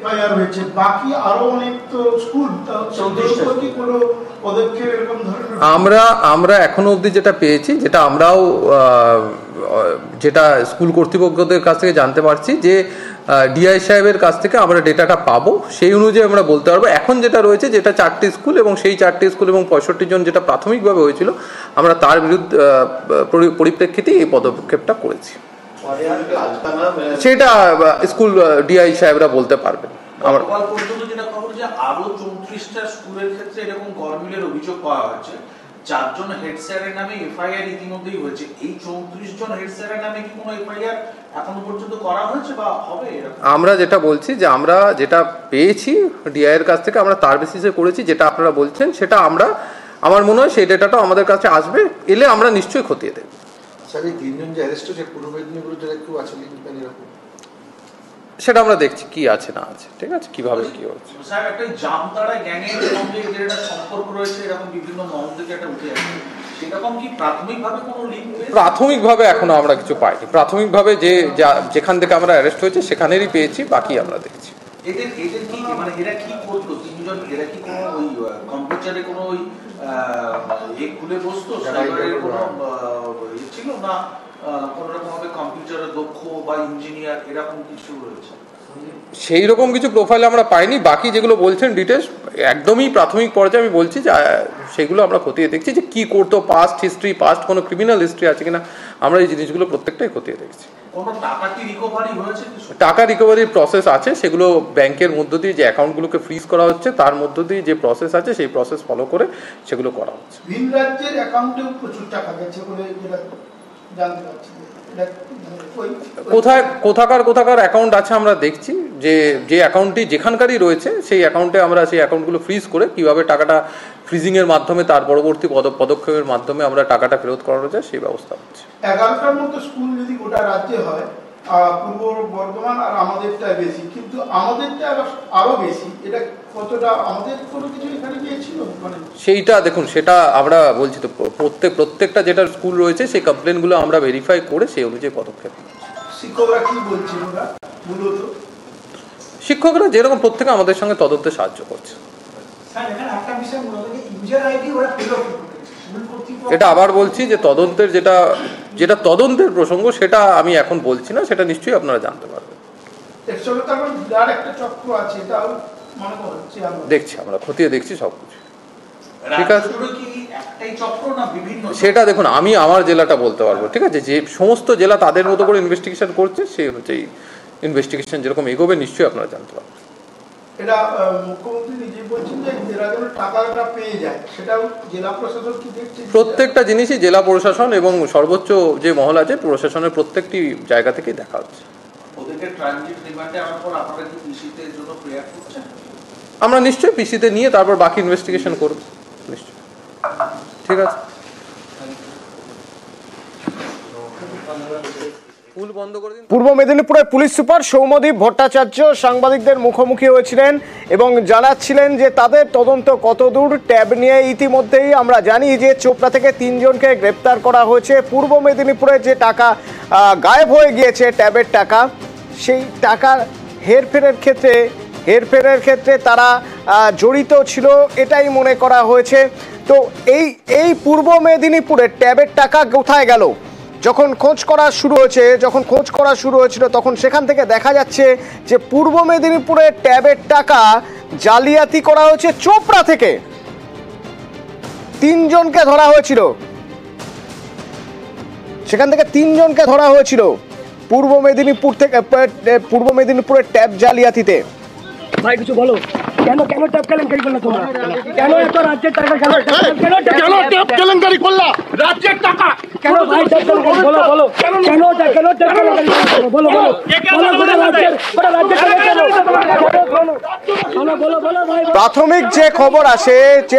FIR হয়েছে, বাকি আরো অনেক তো স্কুল, কি কোনো পদক্ষেপ এরকম ধরনের? আমরা এখনো অবধি যেটা পেয়েছি, যেটা আমরাও যেটা স্কুল কর্তৃপক্ষদের কাছ থেকে জানতে পারছি, যে ডিআই সাহেবের কাছ থেকে আমরা ডেটাটা পাবো, সেই অনুযায়ী আমরা বলতে পারবো। এখন যেটা রয়েছে, যেটা 4টি স্কুল, এবং সেই 4টি স্কুল এবং 65 জন যেটা প্রাথমিকভাবে হয়েছিল, আমরা তার বিরুদ্ধে পরিপ্রেক্ষিতেই এই পদক্ষেপটা করেছি। সেটা স্কুল ডিআই সাহেবরা বলতে পারবেন। আরো 34টা স্কুলের ক্ষেত্রে এরকম গরমিলের অভিযোগ পাওয়া হয়েছে। 4 জন হেড স্যারের নামে এফআইআর ইতিমধ্যেই হয়েছে। এই 34 জন হেড স্যারের নামে কি কোনো এফআইআর এখনো পর্যন্ত করা হয়েছে বা হবে? আমরা যেটা বলছি, যে আমরা যেটা পেয়েছি ডিআই এর কাছ থেকে, আমরা তার বেসিসে করেছি। যেটা আপনারা বলছেন সেটা আমার মনে হয় সেই ডেটাটা আমাদের কাছে আসবে, এলে আমরা নিশ্চয়ই খতিয়ে দেব। স্যার, এই 3 জন যে অ্যারেস্ট হয়েছে পূর্ব মেদিনীপুরের যারা কেউ আছে এরকম, সেটা আমরা দেখছি কি আছে না আছে। ঠিক আছে, কিভাবে কি হচ্ছে। স্যার, একটা জামতাড়া গ্যাংয়ের সঙ্গে এদের একটা সম্পর্ক রয়েছে, এরকম বিভিন্ন মহল থেকে একটা উঠে আসছে। সেরকম কি প্রাথমিকভাবে কোনো লিঙ্ক? প্রাথমিকভাবে এখনো আমরা কিছু পাইনি। প্রাথমিকভাবে যেখান থেকে আমরা অ্যারেস্ট হয়েছে সেখানেরই পেয়েছি, বাকি আমরা দেখছি। এদের কি মানে এরা কি করতো 3 জন? এরা কি কোনো ওই কম্পিউটারে কোনো ওই খুলে বসতো, সাইবারের কোনো ছিল না, কোন রকম ভাবে কম্পিউটারে দক্ষ বা ইঞ্জিনিয়ার এরকম কিছু রয়েছে? সেই রকম কিছু প্রোফাইল আমরা পাইনি। বাকি যেগুলো বলছেন ডিটেলস একদমই প্রাথমিক পর্যায়ে আমি বলছি, যে সেগুলো আমরা খতিয়ে দেখছি, যে কি করতো, পাস্ট হিস্ট্রি, পাস্ট কোনো ক্রিমিনাল হিস্ট্রি আছে কিনা, আমরা এই জিনিসগুলো প্রত্যেকটাই খতিয়ে দেখছি। টাকা রিকভারির প্রসেস আছে, সেগুলো ব্যাংকের মধ্য দিয়ে যে অ্যাকাউন্টগুলোকে ফ্রিজ করা হচ্ছে তার মধ্য দিয়ে যে প্রসেস আছে, সেই প্রসেস ফলো করে সেগুলো করা হচ্ছে। ভিন রাজ্যের অ্যাকাউন্টেও প্রচুর টাকা গেছে বলে জানতে পারছি। কোথাকার অ্যাকাউন্ট আছে আমরা দেখছি, যে অ্যাকাউন্টটি যেখানকারই রয়েছে সেই অ্যাকাউন্টে আমরা সেই অ্যাকাউন্টগুলো ফ্রিজ করে কিভাবে টাকাটা ফ্রিজিং এর মাধ্যমে তার পরবর্তী পদক্ষেপের মাধ্যমে আমরা টাকাটা ফেরত করানো যায় সেই ব্যবস্থা হচ্ছে। 11টার মতো স্কুল যদি গোটা রাজ্যে হয়, পূর্ব বর্ধমান আর আমাদেরটা বেশি, কিন্তু আমাদেরটা আরো বেশি, এটা কতটা আমাদের কোনো কিছু এখানে গিয়েছিল? মানে সেইটা দেখুন, সেটা আমরা বলছি তো, প্রত্যেকটা যেটা স্কুল রয়েছে সেই কমপ্লেনগুলো আমরা ভেরিফাই করে সেই অনুযায়ী পদক্ষেপ। শিক্ষকরা কি বলছেন? ওরা মূলত শিক্ষকরা যেরকম প্রত্যেকে আমাদের সঙ্গে তদন্তে সাহায্য করছে। এটা আবার বলছি, যে তদন্তের যেটা তদন্তের প্রসঙ্গ, সেটা আমি এখন বলছি না, সেটা নিশ্চয়ই আপনারা জানতে পারবেন। দেখছি, আমরা খতিয়ে দেখছি সবকিছু। ঠিক আছে, সেটা দেখুন, আমি আমার জেলাটা বলতে পারবো। ঠিক আছে, যে সমস্ত জেলা তাদের মতো করে ইনভেস্টিগেশন করছে, সেই অনুযায়ী ইনভেস্টিগেশন যেরকম এগোবে নিশ্চয়ই আপনারা জানতে পারবেন। এটা মুখ্যমন্ত্রী নিজে বলছেন যে এরা যেন টাকাটা পেয়ে যায়, সেটাও জেলা প্রশাসন কি দেখছে? প্রত্যেকটা জিনিসই জেলা প্রশাসন এবং সর্বোচ্চ যে মহল আছে প্রশাসনের প্রত্যেকটি জায়গা থেকে দেখা হচ্ছে। আমরা নিশ্চয়ই পিসিতে নিয়ে তারপর বাকি ইনভেস্টিগেশন করব। নিশ্চয়ই। ঠিক আছে। পূর্ব মেদিনীপুরের পুলিশ সুপার সৌম্যদীপ ভট্টাচার্য সাংবাদিকদের মুখোমুখি হয়েছিলেন এবং জানাচ্ছিলেন যে তাদের তদন্ত কতদূর। ট্যাব নিয়ে ইতিমধ্যেই আমরা জানি যে চোপড়া থেকে 3 জনকে গ্রেপ্তার করা হয়েছে। পূর্ব মেদিনীপুরে যে টাকা গায়েব হয়ে গিয়েছে, ট্যাবের টাকা, সেই টাকার হেরফেরের ক্ষেত্রে তারা জড়িত ছিল, এটাই মনে করা হয়েছে। তো এই পূর্ব মেদিনীপুরের ট্যাবের টাকা কোথায় গেল? যখন খোঁজ করা শুরু হয়েছিল তখন সেখান থেকে দেখা যাচ্ছে যে পূর্ব মেদিনীপুরে ট্যাবের টাকা জালিয়াতি করা হয়েছে। চোপড়া থেকে 3 জনকে ধরা হয়েছিল, সেখান থেকে 3 জনকে ধরা হয়েছিল পূর্ব মেদিনীপুরের ট্যাব জালিয়াতিতে। ভাই কিছু বলো, কেন ট্যাব কেলেঙ্কারি করলা তোমরা? কেন এত রাজ্যের টাকা কেন ট্যাব কেলেঙ্কারি করলা? রাজ্যের টাকা কেন ভাই ট্যাব কেলেঙ্কারি বলো কেন ট্যাব কেলেঙ্কারি বলো প্রাথমিক যে খবর আসে, যে